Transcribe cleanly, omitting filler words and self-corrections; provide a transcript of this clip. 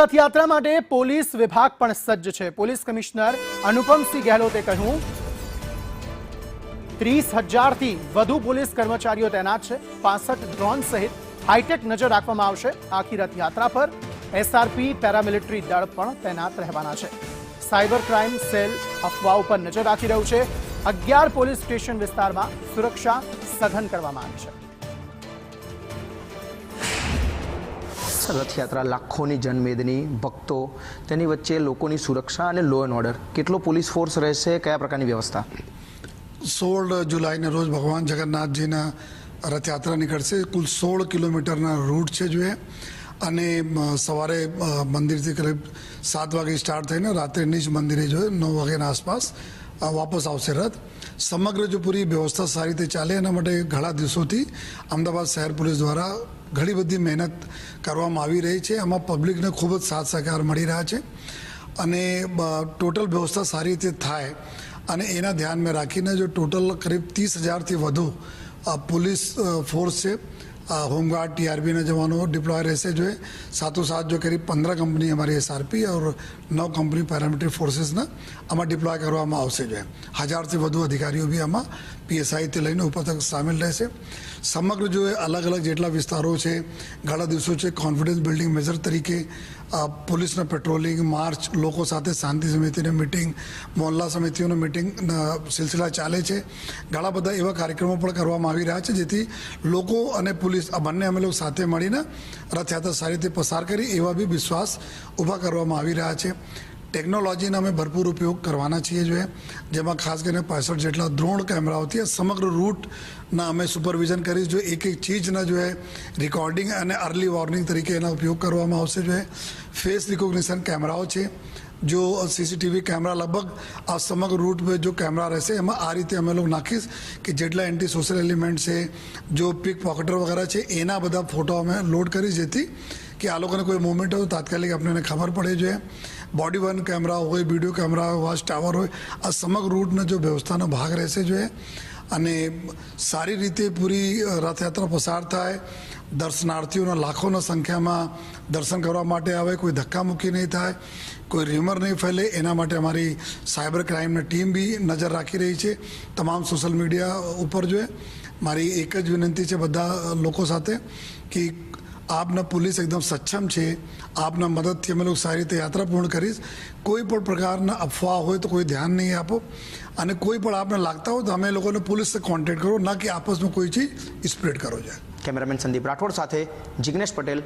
રથયાત્રા માટે પોલીસ વિભાગ પણ સજ્જ છે। પોલીસ કમિશનર અનુપમસિંહ ગહેલોતે કહ્યું 30,000 થી વધુ પોલીસ કર્મચારીઓ તૈનાત છે। 65 ડ્રોન સહિત હાઈટેક નજર રાખવામાં આવશે। આખી રથયાત્રા પર એસઆરપી પેરામિલિટરી દળ પણ તૈનાત રહેવાના છે। સાયબર ક્રાઇમ સેલ અફવાઓ પર નજર રાખી રહ્યું છે। 11 પોલીસ સ્ટેશન વિસ્તારમાં સુરક્ષા સઘન કરવામાં આવી છે। રથયાત્રા લાખોની જનમેદની ભક્તો તેની વચ્ચે લોકોની સુરક્ષા અને લો એન્ડ ઓર્ડર કેટલો પોલીસ ફોર્સ રહેશે, કયા પ્રકારની વ્યવસ્થા? 16 જુલાઈના રોજ ભગવાન જગન્નાથજીના રથયાત્રા નીકળશે। કુલ 16 કિલોમીટરના રૂટ છે જો અને સવારે મંદિરથી કરીબ 7 વાગે સ્ટાર્ટ થઈને રાત્રે નિજ મંદિરે જો 9 વાગ્યાના આસપાસ વાપસ આવશે રથ। સમગ્ર જો પૂરી વ્યવસ્થા સારી રીતે ચાલે એના માટે ઘણા દિવસોથી અમદાવાદ શહેર પોલીસ દ્વારા ઘણી બધી મહેનત કરવામાં આવી રહી છે। આમાં પબ્લિકને ખૂબ જ સાથ સહકાર મળી રહ્યા છે અને ટોટલ વ્યવસ્થા સારી રીતે થાય અને એના ધ્યાનમાં રાખીને જો ટોટલ કરીબ 30,000થી વધુ પોલીસ ફોર્સ છે। होमगार्ड टीआरबी जवानों डिप्लॉय रहसे जो है साथों साथ जो करीब 15 कंपनी हमारी एसआरपी और 9 कंपनी पैरामिलिटरी फोर्सेस ने आम डिप्लॉय करवामां आवशे जो है 1000 થી વધુ अधिकारीओ भी आम पीएसआई થી લઈને ઉપર तक सामिल રહેશે। समग्र जो है अलग अलग જેટલા વિસ્તારો છે ઘણા દિવસો છે કોન્ફિડન્સ બિલ્ડિંગ મેજર તરીકે પોલીસના પેટ્રોલિંગ માર્ચ લોકો સાથે શાંતિ સમિતિની મિટિંગ મોહલ્લા સમિતિઓની મિટિંગ સિલસિલા ચાલે છે। ઘણા બધા એવા કાર્યક્રમો પણ કરવામાં આવી રહ્યા છે જેથી લોકો અને પોલીસ આ બંને અમે લોકો સાથે મળીને રથયાત્રા સારી રીતે પસાર કરી એવા બી વિશ્વાસ ઊભા કરવામાં આવી રહ્યા છે। ટેકનોલોજીનો અમે ભરપૂર ઉપયોગ કરવાના છીએ જો જેમાં ખાસ કરીને 65 જેટલા ડ્રોન કેમેરાઓથી સમગ્ર રૂટના અમે સુપરવિઝન કરીશ જો એક ચીજના જો રેકોર્ડિંગ અને અર્લી વોર્નિંગ તરીકે એનો ઉપયોગ કરવામાં આવશે જો ફેસ રિકોગ્નિશન કેમેરાઓ છે जो सीसीटीवी कैमरा लगभग आ समग्र रूट पे जो कैमरा रहसे एम आ रीते अमे लोग नाखीश कि जेटला एंटी सोशल एलिमेंट्स है जो पिक पॉकेटर वगैरह है एना बधा फोटो अमे लोड करी जेथी कि आ लोगोने कोई मूवमेंट हो तात्कालिक अपने खबर पड़े जो बॉडी वन कैमरा हो वीडियो कैमरा हो वॉच टावर हो आ समग्र रूटने जो व्यवस्था भाग रहसे जो અને સારી રીતે પૂરી રથયાત્રા પસાર થાય। દર્શનાર્થીઓના લાખોના સંખ્યામાં દર્શન કરવા માટે આવે, કોઈ ધક્કામુક્કી નહીં થાય, કોઈ ર્યુમર નહીં ફેલે એના માટે અમારી સાયબર ક્રાઇમની ટીમ બી નજર રાખી રહી છે। તમામ સોશિયલ મીડિયા ઉપર જો મારી એક જ વિનંતી છે બધા લોકો સાથે કે આપના પોલીસ એકદમ સક્ષમ છે। આપના મદદથી અમે લોકો સારી રીતે યાત્રા પૂર્ણ કરીશ। કોઈ પણ પ્રકારના અફવા હોય તો કોઈ ધ્યાન નહીં આપો અને કોઈ પણ આપને લાગતા હોય તો અમે લોકોને પોલીસ से કોન્ટેક્ટ કરો, ના કે આપસમાં કોઈ ચીજ સ્પ્રેડ કરો જાય। કેમેરામેન સંદીપ રાઠોડ સાથે જિગ્નેશ પટેલ।